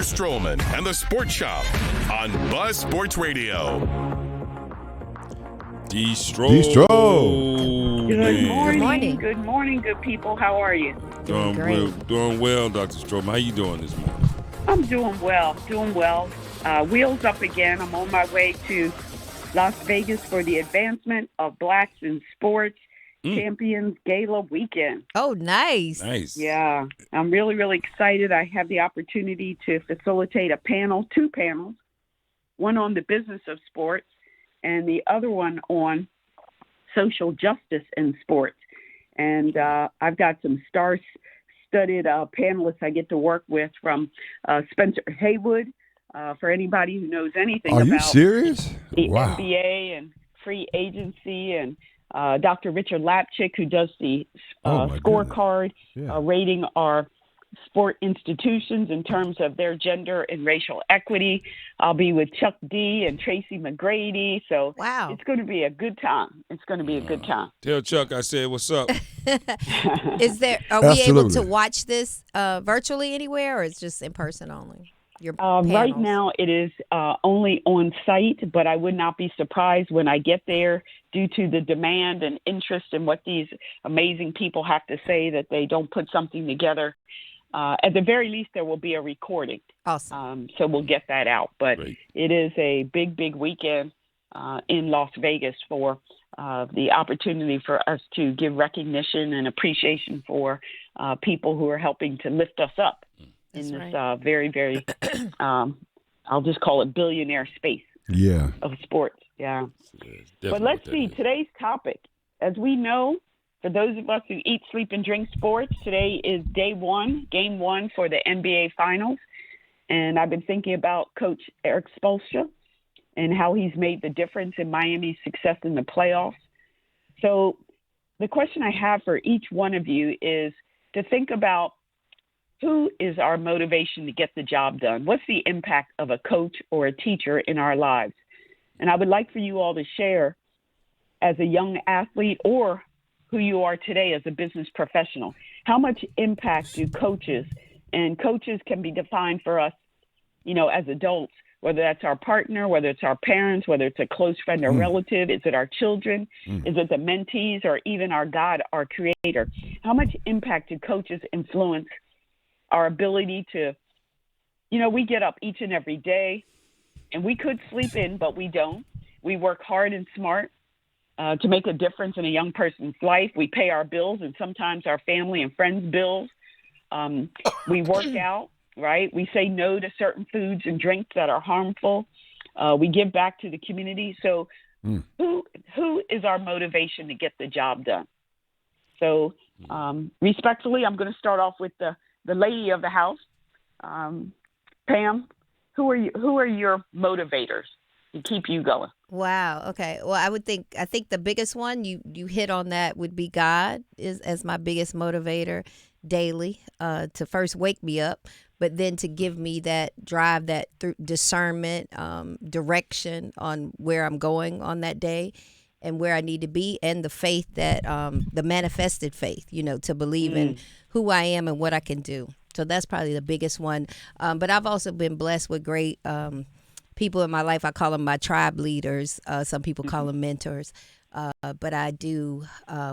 Stroman and the Sports Shop on Buzz Sports Radio. D-Stro. Good morning. Good morning, good people. How are you? Doing well, Dr. Stroman. How you doing this morning? I'm doing well. Wheels up again. I'm on my way to Las Vegas for the advancement of Blacks in Sports Champions Gala weekend. Oh, nice. Yeah, I'm really, really excited. I have the opportunity to facilitate two panels, one on the business of sports and the other one on social justice in sports. And I've got some star-studded panelists I get to work with, from Spencer Haywood, for anybody who knows anything about you serious? The Wow. NBA and free agency, and Dr. Richard Lapchick, who does the scorecard rating our sport institutions in terms of their gender and racial equity. I'll be with Chuck D and Tracy McGrady. So It's going to be a good time. Tell Chuck I said what's up. Are we able to watch this virtually anywhere, or it's just in person only? Right now it is only on site, but I would not be surprised when I get there, due to the demand and interest in what these amazing people have to say, that they don't put something together. At the very least, there will be a recording. Awesome. So we'll get that out. But Great. It is a big, big weekend in Las Vegas for the opportunity for us to give recognition and appreciation for people who are helping to lift us up in this very, very, I'll just call it billionaire space of sports. Yeah. But let's see, today's topic. As we know, for those of us who eat, sleep, and drink sports, today is game one for the NBA Finals. And I've been thinking about Coach Erik Spoelstra and how he's made the difference in Miami's success in the playoffs. So the question I have for each one of you is to think about, who is our motivation to get the job done? What's the impact of a coach or a teacher in our lives? And I would like for you all to share, as a young athlete or who you are today as a business professional, how much impact do coaches, and coaches can be defined for us, as adults, whether that's our partner, whether it's our parents, whether it's a close friend or relative, is it our children, is it the mentees, or even our God, our creator? How much impact do coaches influence our ability to, we get up each and every day, and we could sleep in, but we don't. We work hard and smart to make a difference in a young person's life. We pay our bills, and sometimes our family and friends' bills. We work out, right? We say no to certain foods and drinks that are harmful. We give back to the community. So who is our motivation to get the job done? So respectfully, I'm going to start off with the lady of the house. Pam, who are your motivators to keep you going? Wow. Okay. Well, I think the biggest one you hit on that would be God as my biggest motivator daily, to first wake me up, but then to give me that drive, that discernment, direction on where I'm going on that day and where I need to be, and the faith that the manifested faith, to believe in who I am and what I can do. So that's probably the biggest one. But I've also been blessed with great people in my life. I call them my tribe leaders. Some people call them mentors. But I do,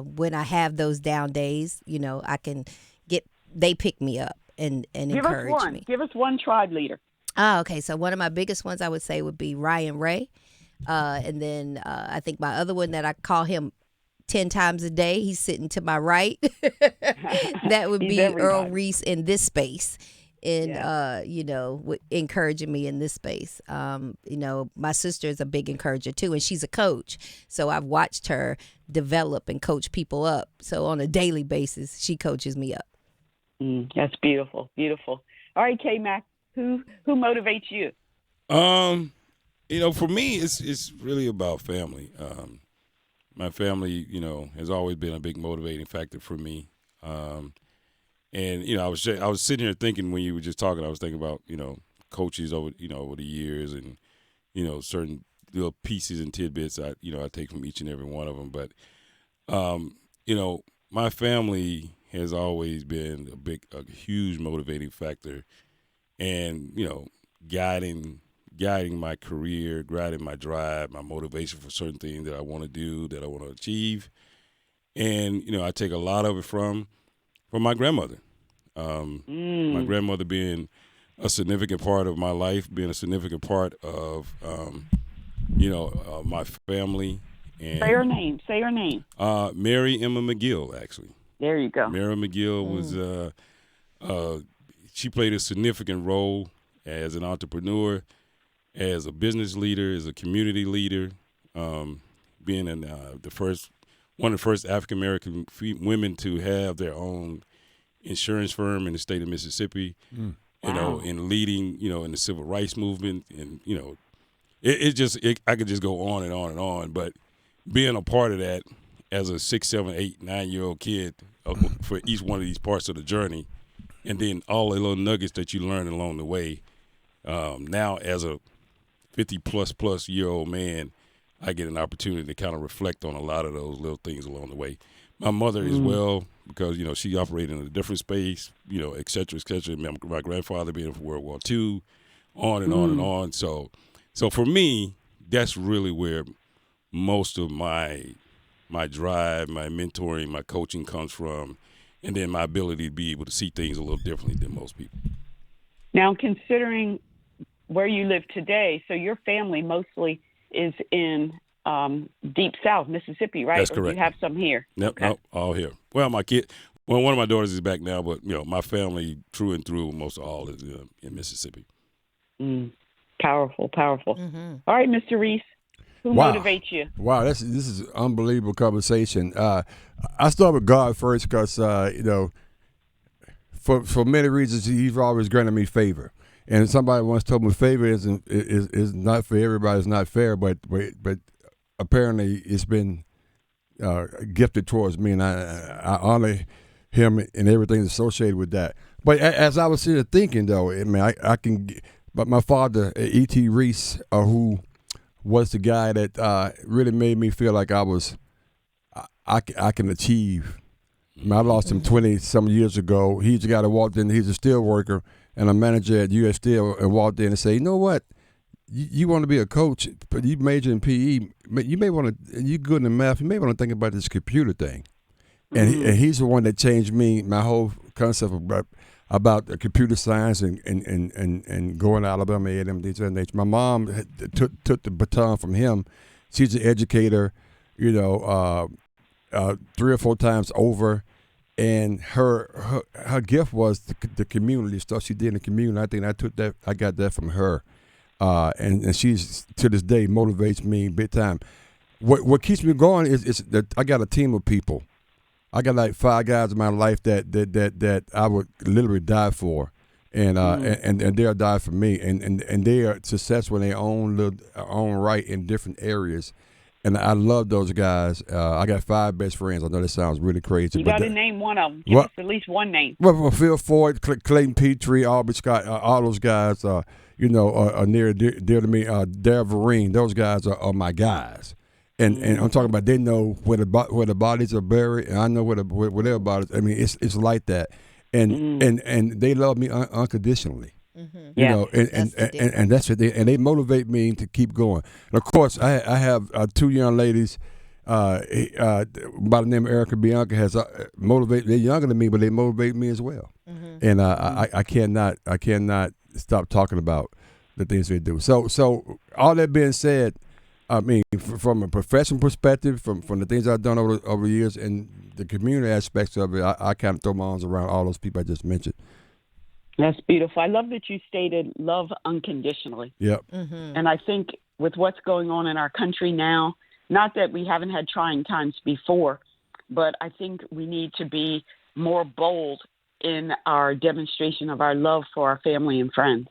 when I have those down days, they pick me up and encourage me. Give us one tribe leader. Okay. So one of my biggest ones I would say would be Ryan Ray. And then I think my other one, that I call him 10 times a day, he's sitting to my right. That would be everybody. Earl Reese in this space. And, encouraging me in this space. My sister is a big encourager too, and she's a coach. So I've watched her develop and coach people up. So on a daily basis, she coaches me up. That's beautiful. Beautiful. All right, K-Mac, who motivates you? For me, it's really about family. My family, has always been a big motivating factor for me. And I was sitting here thinking, when you were just talking, I was thinking about coaches over the years, and certain little pieces and tidbits I take from each and every one of them. But my family has always been a huge motivating factor, and guiding my career, guiding my drive, my motivation for certain things that I want to do, that I want to achieve. And I take a lot of it from my grandmother. My grandmother being a significant part of my life, being a significant part of my family. And Say her name. Say her name. Mary Emma McGill, actually. There you go. Mary McGill was she played a significant role as an entrepreneur, as a business leader, as a community leader, being one of the first African American women to have their own insurance firm in the state of Mississippi. Wow. And leading, in the civil rights movement, and I could just go on and on and on. But being a part of that as a 6, 7, 8, 9-year-old kid for each one of these parts of the journey, and then all the little nuggets that you learn along the way. Now, as a 50+ year old man, I get an opportunity to kind of reflect on a lot of those little things along the way. My mother as well, because she operated in a different space, et cetera, et cetera. My grandfather being from World War II, on and on and on. So for me, that's really where most of my drive, my mentoring, my coaching comes from, and then my ability to be able to see things a little differently than most people. Now, considering where you live today, so your family mostly is in Deep South, Mississippi, right? That's Or correct. you have some here? Nope, all here. Well, one of my daughters is back now, but my family, through and through, most of all is in Mississippi. Powerful. Mm-hmm. All right, Mr. Reese, who motivates you? Wow, this is an unbelievable conversation. I start with God first because for many reasons He's always granted me favor. And somebody once told me favor is not for everybody. It's not fair, but apparently it's been gifted towards me, and I honor Him and everything associated with that. But as I was sitting there thinking, though, I can. But my father, E.T. Reese, who was the guy that really made me feel like I can achieve. I lost him 20-some years ago. He's the guy that walked in. He's a steel worker and a manager at U.S. Steel, and walked in and said, you know what? You want to be a coach, but you major in PE. You may want to, you're good in math, you may want to think about this computer thing. And, he's the one that changed my whole concept about the computer science and going to Alabama A&M, things of that nature. My mom took the baton from him. She's an educator, 3 or 4 times over. And her gift was the community stuff she did in the community. I think I got that from her, and she's to this day motivates me big time. What keeps me going is that I got a team of people. I got like 5 guys in my life that I would literally die for, and they'll die for me, and they are successful in their own right in different areas. And I love those guys. I got 5 best friends. I know that sounds really crazy. You got to name one of them. Give us at least one name. Well, Phil Ford, Clayton Petrie, Albert Scott, all those guys, are near dear to me. Darryl Vereen, those guys are my guys. And I'm talking about they know where the bodies are buried, and I know where their bodies. I mean, it's like that. And they love me unconditionally. Mm-hmm. And that's what they motivate me to keep going. And of course, I have 2 young ladies by the name of Erica Bianca has motivated. They're younger than me, but they motivate me as well. Mm-hmm. And I cannot stop talking about the things they do. So all that being said, I mean, from a professional perspective, from the things I've done over the years, and the community aspects of it, I kind of throw my arms around all those people I just mentioned. That's beautiful. I love that you stated love unconditionally. Yep. Mm-hmm. And I think with what's going on in our country now, not that we haven't had trying times before, but I think we need to be more bold in our demonstration of our love for our family and friends.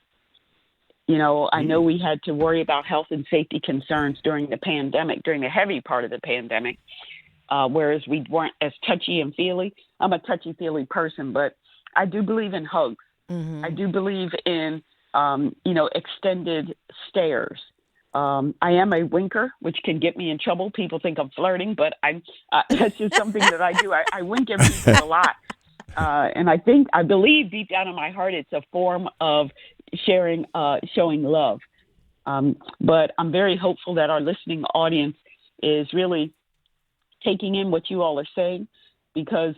I know we had to worry about health and safety concerns during the pandemic, during the heavy part of the pandemic, whereas we weren't as touchy and feely. I'm a touchy-feely person, but I do believe in hugs. Mm-hmm. I do believe in, extended stares. I am a winker, which can get me in trouble. People think I'm flirting, but that's just something that I do. I wink at people a lot. And I believe deep down in my heart, it's a form of showing love. But I'm very hopeful that our listening audience is really taking in what you all are saying, because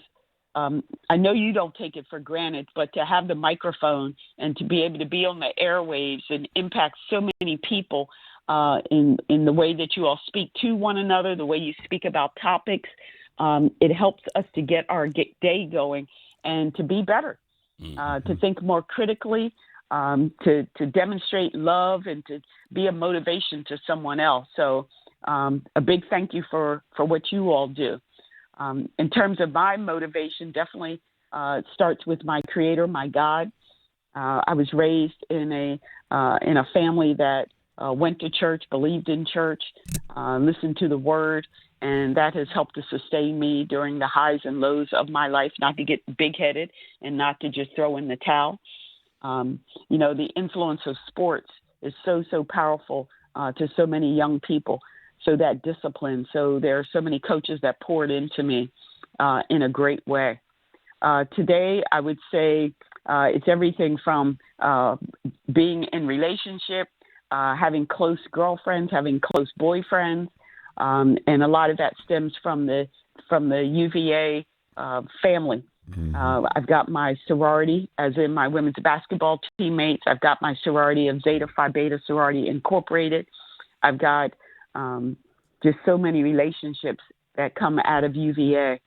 I know you don't take it for granted, but to have the microphone and to be able to be on the airwaves and impact so many people in the way that you all speak to one another, the way you speak about topics, it helps us to get our day going and to be better, to think more critically, to demonstrate love and to be a motivation to someone else. So a big thank you for what you all do. In terms of my motivation, definitely it starts with my Creator, my God. I was raised in a family that went to church, believed in church, listened to the Word, and that has helped to sustain me during the highs and lows of my life, not to get big-headed and not to just throw in the towel. The influence of sports is so powerful to so many young people. So that discipline. So there are so many coaches that poured into me in a great way. Today, I would say it's everything from being in relationship, having close girlfriends, having close boyfriends, and a lot of that stems from the UVA family. I've got my sorority, as in my women's basketball teammates. I've got my sorority of Zeta Phi Beta Sorority Incorporated. I've got just so many relationships that come out of UVA.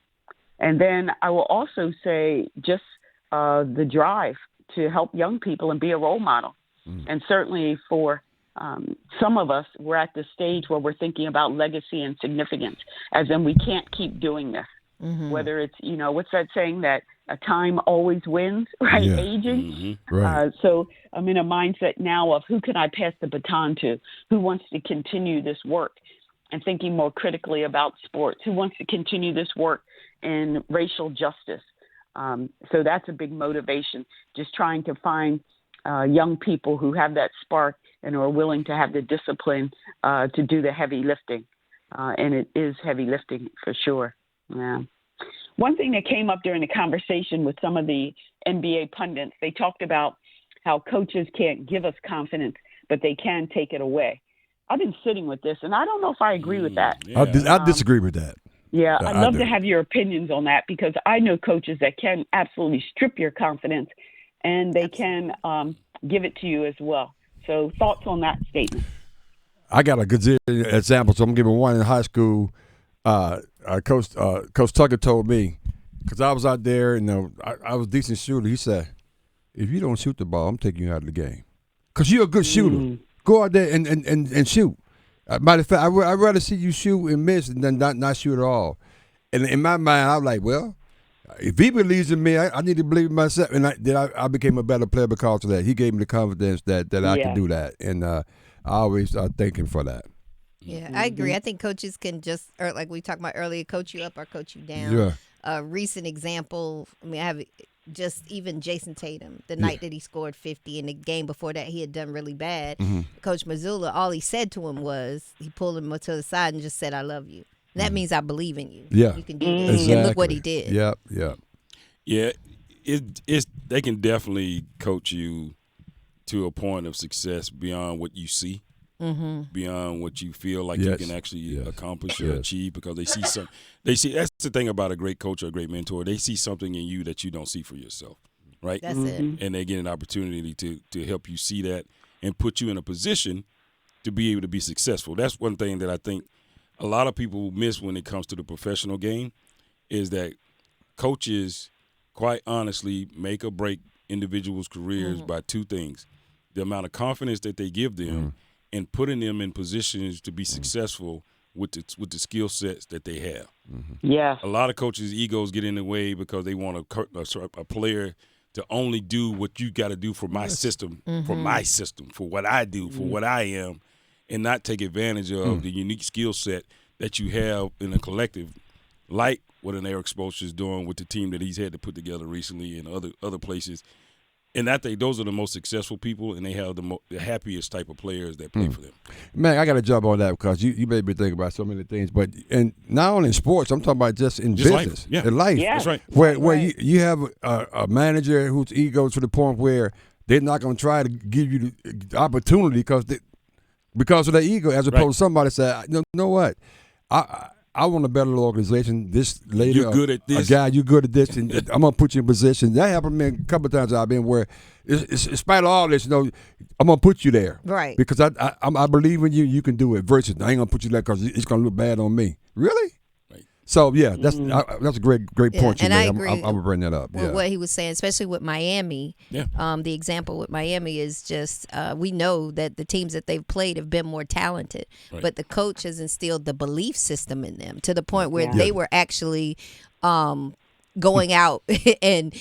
And then I will also say just the drive to help young people and be a role model. And certainly for some of us, we're at the stage where we're thinking about legacy and significance, as in we can't keep doing this. Whether it's, what's that saying, that a time always wins, right? Yeah. Aging. Right. So I'm in a mindset now of who can I pass the baton to? Who wants to continue this work and thinking more critically about sports? Who wants to continue this work in racial justice? So that's a big motivation, just trying to find young people who have that spark and are willing to have the discipline to do the heavy lifting. And it is heavy lifting for sure. Yeah. One thing that came up during the conversation with some of the NBA pundits, they talked about how coaches can't give us confidence, but they can take it away. I've been sitting with this, and I don't know if I agree with that. Yeah. I disagree with that. Yeah, I I'd love do. to have your opinions on that, because I know coaches that can absolutely strip your confidence, and they can give it to you as well. So thoughts on that statement? I got a gazillion examples. So I'm giving one in high school. Coach Tucker told me, because I was out there, I was a decent shooter. He said, if you don't shoot the ball, I'm taking you out of the game. Because you're a good shooter. Go out there and shoot. Matter of fact, I'd rather see you shoot and miss than not shoot at all. And in my mind, I was like, well, if he believes in me, I need to believe in myself. And I became a better player because of that. He gave me the confidence that I can do that. And I always thank him for that. Yeah, I agree. I think coaches can just, or like we talked about earlier, coach you up or coach you down. Yeah. A recent example, I have just even Jason Tatum, the night that he scored 50, and the game before that he had done really bad. Coach Mazzulla, all he said to him was, he pulled him to the side and just said, I love you. And that means I believe in you. Yeah. You can do this. Exactly. And look what he did. Yep. Yeah, they can definitely coach you to a point of success beyond what you see, beyond what you feel like you can actually accomplish or achieve, because they see some. They see, that's the thing about a great coach or a great mentor. They see something in you that you don't see for yourself, right? That's it. And they get an opportunity to help you see that and put you in a position to be able to be successful. That's one thing that I think a lot of people miss when it comes to the professional game, is that coaches, quite honestly, make or break individuals' careers by two things: the amount of confidence that they give them and putting them in positions to be successful with the skill sets that they have. Yeah. A lot of coaches' egos get in the way because they want a player to only do what you got to do for my system, for what I do, for what I am, and not take advantage of the unique skill set that you have in a collective, like what an Eric Spoelstra is doing with the team that he's had to put together recently and other places. And I think those are the most successful people, and they have the happiest type of players that play for them. Man, I got to jump on that because you made me think about so many things. But and not only in sports, I'm talking about just in business, life. in life. Yeah. That's right. Where you have a manager whose ego to the point where they're not going to try to give you the opportunity because of their ego, as opposed to somebody say, you know what, I want a better organization. This lady, You're good at this. A guy, you're good at this, and I'm gonna put you in position. That happened to me a couple of times I've been where, in spite of all this, I'm gonna put you there, Right. Because I believe in you. You can do it. Versus, I ain't gonna put you there because it's gonna look bad on me. Really? Right. So yeah, that's a great point you and made. I agree I'm gonna bring that up. with what he was saying, especially with Miami. Yeah. The example with Miami is just we know that the teams that they've played have been more talented, but the coach has instilled the belief system in them to the point where they were actually going out and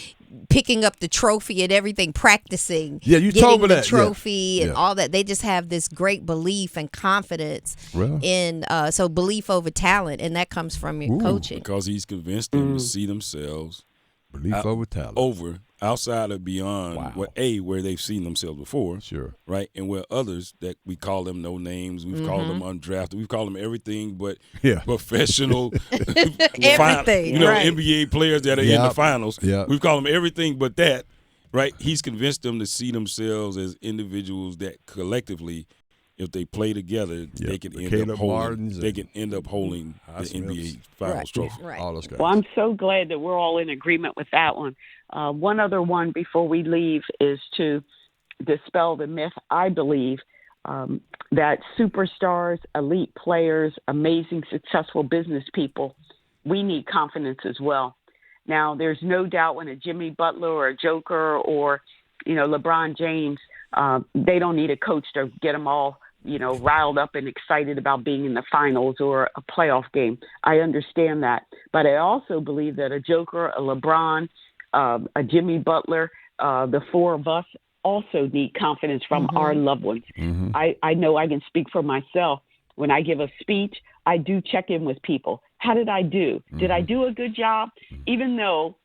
picking up the trophy and everything, practicing. Yeah, you getting told me the that. trophy and Yeah. all that. They just have this great belief and confidence in so belief over talent, and that comes from your coaching. Because he's convinced them to see themselves Belief over talent. outside or beyond where they've seen themselves before. Sure. Right? And where others that we call them no names, we've called them undrafted, we've called them everything but professional Everything, right. NBA players that are in the finals. Yep. We've called them everything but that. Right? He's convinced them to see themselves as individuals that collectively, if they play together, they can end up holding. They can end up holding the NBA Finals trophy. Right. All those guys. Well, I'm so glad that we're all in agreement with that one. One other one before we leave is to dispel the myth, I believe, that superstars, elite players, amazing, successful business people, we need confidence as well. Now, there's no doubt when a Jimmy Butler or a Joker or, LeBron James, they don't need a coach to get them all, riled up and excited about being in the finals or a playoff game. I understand that. But I also believe that a Joker, a LeBron, a Jimmy Butler, the four of us also need confidence from our loved ones. I know I can speak for myself. When I give a speech, I do check in with people. How did I do? Did I do a good job? Even though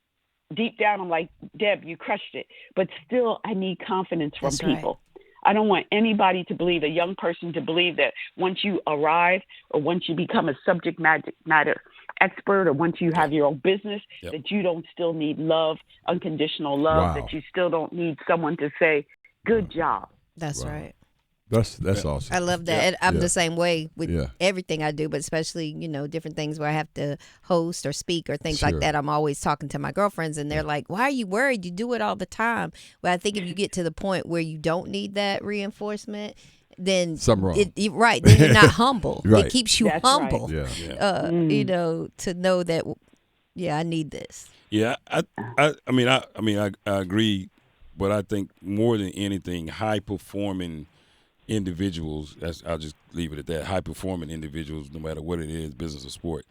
deep down I'm like, Deb, you crushed it. But still, I need confidence from people. I don't want anybody to believe, a young person to believe that once you arrive or once you become a subject matter expert or once you have your own business, that you don't still need love, unconditional love, that you still don't need someone to say, good job. That's right. That's awesome. I love that. And I'm the same way with everything I do, but especially, different things where I have to host or speak or things like that. I'm always talking to my girlfriends and they're like, why are you worried? You do it all the time. Well, I think if you get to the point where you don't need that reinforcement, then something wrong. Then you're not humble. Right. It keeps you humble. Right. To know that, I need this. Yeah, I agree, but I think more than anything, high performing individuals, I'll just leave it at that, high performing individuals, no matter what it is, business or sport,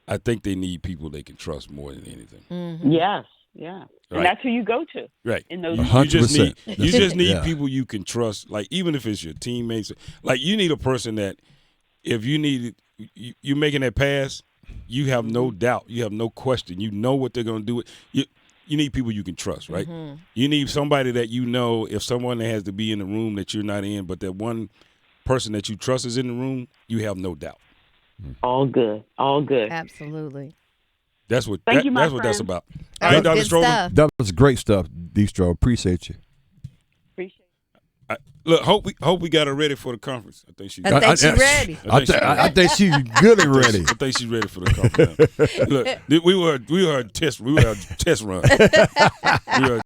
I think they need people they can trust more than anything. Yes, yeah. And that's who you go to. Right. In those you just 100%. need people you can trust, like even if it's your teammates. Like you need a person that if you're making that pass, you have no doubt, you have no question, you know what they're going to do. You need people you can trust, right? You need somebody that if someone that has to be in the room that you're not in, but that one person that you trust is in the room, you have no doubt. All good. Absolutely. That's what Thank you, my that's what that's friend. about. That All right, Dr. good Strowman. stuff. That was great stuff, D-Stro. Appreciate you. Appreciate Look, hope we got her ready for the conference. I think she's I think she's ready. I think she's good and ready. I think she's ready for the conference. Look, we were a test run. We were